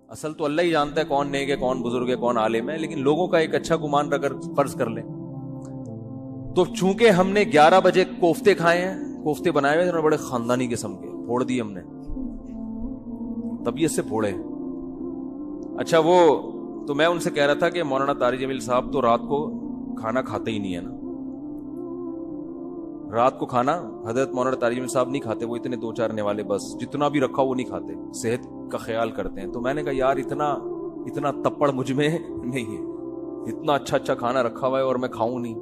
اصل تو اللہ ہی جانتا ہے کون نیک ہے, کون بزرگ ہے, کون عالم ہے, لیکن لوگوں کا ایک اچھا گمان اگر فرض کر لیں تو چونکہ ہم نے 11 بجے کوفتے کھائے ہیں, کوفتے بنائے ہوئے بڑے خاندانی قسم کے, پھوڑ دیے ہم نے, طبیعت سے پھوڑے. اچھا وہ تو میں ان سے کہہ رہا تھا کہ مولانا طارق جمیل صاحب تو رات کو کھانا کھاتے ہی نہیں ہے نا, رات کو کھانا حضرت مولانا طارق جمیل صاحب نہیں کھاتے, وہ اتنے 2-4 نوالے بس جتنا بھی رکھا وہ نہیں کھاتے, صحت کا خیال کرتے ہیں. تو میں نے کہا یار اتنا تپڑ مجھ میں نہیں ہے, اتنا اچھا کھانا رکھا ہوا ہے اور میں کھاؤں نہیں.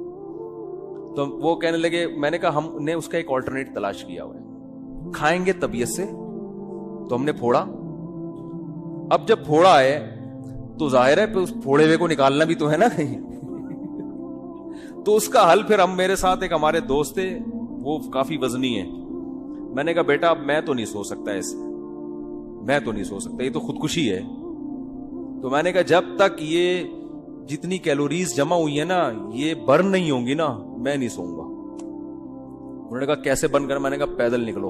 تو وہ کہنے لگے, میں نے کہا ہم نے اس کا ایک آلٹرنیٹ تلاش کیا ہوا ہے, کھائیں گے طبیعت سے. تو ہم نے پھوڑا, اب جب پھوڑا ہے تو ظاہر ہے اس پھوڑے ہوئے کو نکالنا بھی تو ہے نا کہیں. تو اس کا حل پھر ہم, میرے ساتھ ایک ہمارے دوست تھے وہ کافی وزنی ہے, میں نے کہا بیٹا اب میں تو نہیں سو سکتا ایسے, میں تو نہیں سو سکتا, یہ تو خودکشی ہے. تو میں نے کہا جب تک یہ جتنی کیلوریز جمع ہوئی ہیں نا یہ برن نہیں ہوں گی نا میں نہیں سوؤں گا. انہوں نے کہا کیسے برن کر, میں نے کہا پیدل نکلو.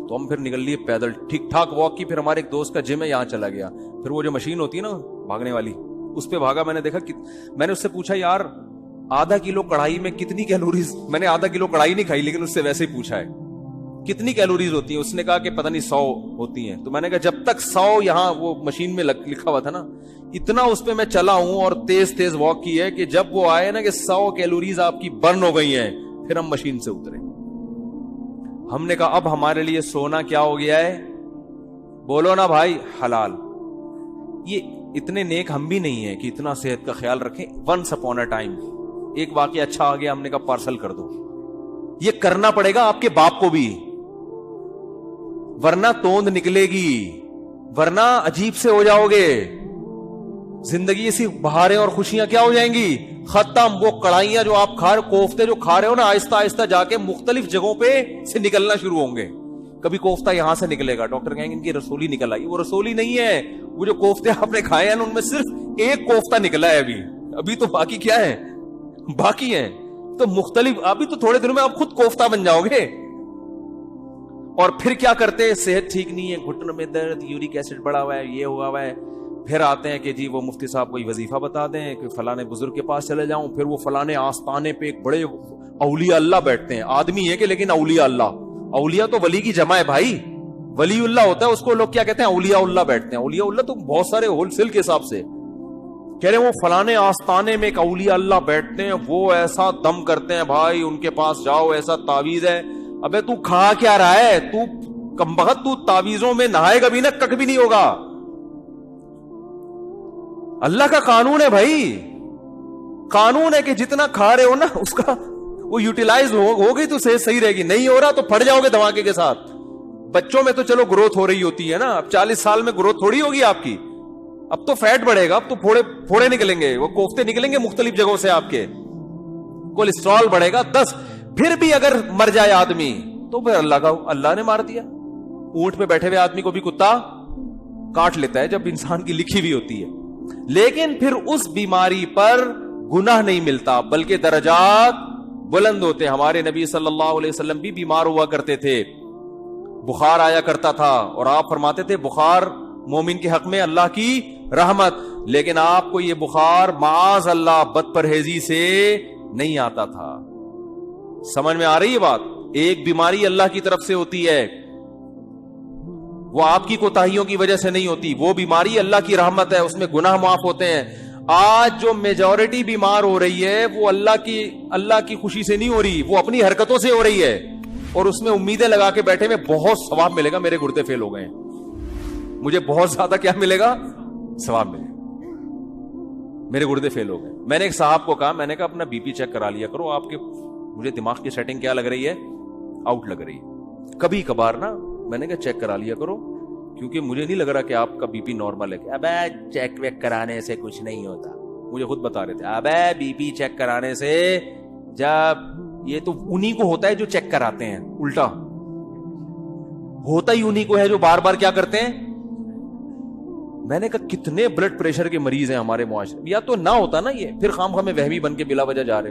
تو ہم پھر نکل لیے پیدل, ٹھیک ٹھاک واک کی. پھر ہمارے ایک دوست کا جم ہے یہاں چلا گیا, پھر وہ جو مشین ہوتی ہے نا بھاگنے والی اس پہ بھاگا. میں نے دیکھا, میں نے اس سے پوچھا یار ½ کلو کڑھائی میں کتنی کیلوریز, میں نے ½ کلو کڑھائی نہیں کھائی لیکن اس سے ویسے ہی پوچھا ہے کتنی کیلوریز ہوتی ہیں. اس نے کہا کہ پتہ نہیں 100 ہوتی ہیں. تو میں نے کہا جب تک 100 یہاں وہ مشین میں لکھا ہوا تھا نا اتنا اس پہ میں چلا ہوں اور تیز واک کی ہے کہ جب وہ آئے نا کہ 100 کیلوریز آپ کی برن ہو گئی ہیں پھر ہم مشین سے اترے. ہم نے کہا اب ہمارے لیے سونا کیا ہو گیا ہے, بولو نا بھائی, حلال. یہ اتنے نیک ہم بھی نہیں ہیں کہ اتنا صحت کا خیال رکھیں. ونس اپون اے ٹائم ایک واقعہ اچھا آ گیا, ہم نے کہا پارسل کر دو. یہ کرنا پڑے گا آپ کے باپ کو بھی, ورنہ توند نکلے گی, ورنہ عجیب سے ہو جاؤ گے. زندگی سے بہاریں اور خوشیاں کیا ہو جائیں گی, ختم. وہ کڑھائیاں جو آپ کوفتے جو کھا رہے ہو نا آہستہ آہستہ جا کے مختلف جگہوں پہ سے نکلنا شروع ہوں گے. کبھی کوفتہ یہاں سے نکلے گا, ڈاکٹر کہیں گے ان کی رسولی نکل آئی. وہ رسولی نہیں ہے, وہ جو کوفتے آپ نے کھائے ہیں ان میں صرف ایک کوفتہ نکلا ہے ابھی تو باقی کیا ہے, باقی ہیں. تو مختلف, ابھی تو تھوڑے دنوں میں آپ خود کوفتہ بن جاؤ گے. اور پھر کیا کرتے, صحت ٹھیک نہیں ہے, گھٹن میں درد, یورک ایسڈ بڑھا ہوا ہے, یہ ہوا ہوا ہے. پھر آتے ہیں کہ جی وہ مفتی صاحب کوئی وظیفہ بتا دیں کہ فلانے بزرگ کے پاس چلے جاؤں. پھر وہ فلانے آستانے پہ ایک بڑے اولیاء اللہ بیٹھتے ہیں, آدمی ہے کہ لیکن اولیاء اللہ, اولیاء تو ولی کی جمع ہے بھائی, ولی اللہ ہوتا ہے اس کو لوگ کیا کہتے ہیں, اولیاء اللہ بیٹھتے ہیں. اولیاء اللہ تو بہت سارے ہول سیل کے حساب سے کہہ رہے ہیں. وہ فلانے آستانے میں ایک اولیاء اللہ بیٹھتے ہیں, وہ ایسا دم کرتے ہیں بھائی, ان کے پاس جاؤ, ایسا تعویذ ہے. ابے تو کھا کیا رہا ہے, تو کمبخت, تو تعویذوں میں نہائے گا بھی نہ کک بھی نہیں ہوگا. اللہ کا قانون ہے بھائی, قانون ہے کہ جتنا کھا رہے ہو نا اس کا وہ یوٹیلائز ہو گئی تو صحیح رہے گی, نہیں ہو رہا تو پھٹ جاؤ گے دھماکے کے ساتھ. بچوں میں تو چلو گروتھ ہو رہی ہوتی ہے نا, اب 40 سال میں گروتھ تھوڑی ہوگی آپ کی, اب تو فیٹ بڑھے گا, اب تو پھوڑے نکلیں گے, وہ کوفتے نکلیں گے مختلف جگہوں سے, آپ کے کولیسٹرول بڑھے گا 10. پھر بھی اگر مر جائے آدمی تو پھر اللہ نے مار دیا. اونٹ پہ بیٹھے ہوئے آدمی کو بھی کتا کاٹ لیتا ہے جب انسان کی لکھی ہوئی ہوتی ہے. لیکن پھر اس بیماری پر گناہ نہیں ملتا بلکہ درجات بلند ہوتے. ہمارے نبی صلی اللہ علیہ وسلم بھی بیمار ہوا کرتے تھے, بخار آیا کرتا تھا, اور آپ فرماتے تھے بخار مومن کے حق میں اللہ کی رحمت. لیکن آپ کو یہ بخار معاذ اللہ بد پرہیزی سے نہیں آتا تھا. سمجھ میں آ رہی ہے بات؟ ایک بیماری اللہ کی طرف سے ہوتی ہے, وہ آپ کی کوتاہیوں کی وجہ سے نہیں ہوتی. وہ بیماری اللہ کی رحمت ہے, اس میں گناہ معاف ہوتے ہیں. آج جو میجورٹی بیمار ہو رہی ہے وہ اللہ کی خوشی سے نہیں ہو رہی, وہ اپنی حرکتوں سے ہو رہی ہے, اور اس میں امیدیں لگا کے بیٹھے میں بہت ثواب ملے گا, میرے گردے فیل ہو گئے, مجھے بہت زیادہ کیا ملے گا, ثواب ملے گا, میرے گردے فیل ہو گئے. میں نے ایک صاحب کو کہا, میں نے کہا اپنا بی پی چیک کرا لیا کرو, آپ کے مجھے دماغ کی سیٹنگ کیا لگ رہی ہے, آؤٹ لگ رہی ہے. کبھی کبھار نا میں نے کہا چیک کرا لیا کرو, کیونکہ مجھے نہیں لگ رہا کہ آپ کا بی پی نارمل ہے. ابے چیک ویک کرانے سے کچھ نہیں ہوتا, مجھے خود بتا رہے تھے. ابے بی پی چیک کرانے سے, جب یہ تو انہی کو ہوتا ہے جو چیک کراتے ہیں, الٹا ہوتا ہی انہی کو ہے جو بار بار کیا کرتے ہیں. میں نے کہا کتنے بلڈ پریشر کے مریض ہیں ہمارے معاشرے میں, یا تو نہ ہوتا نا یہ, پھر خام خامے وہمی بن کے بلا وجہ جا رہے.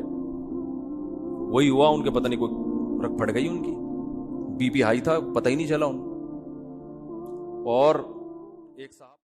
وہی ہوا, ان کے پتہ نہیں کوئی رکھ پھٹ گئی, ان کی بی پی ہائی تھا, پتہ ہی نہیں چلا ان. اور ایک صاحب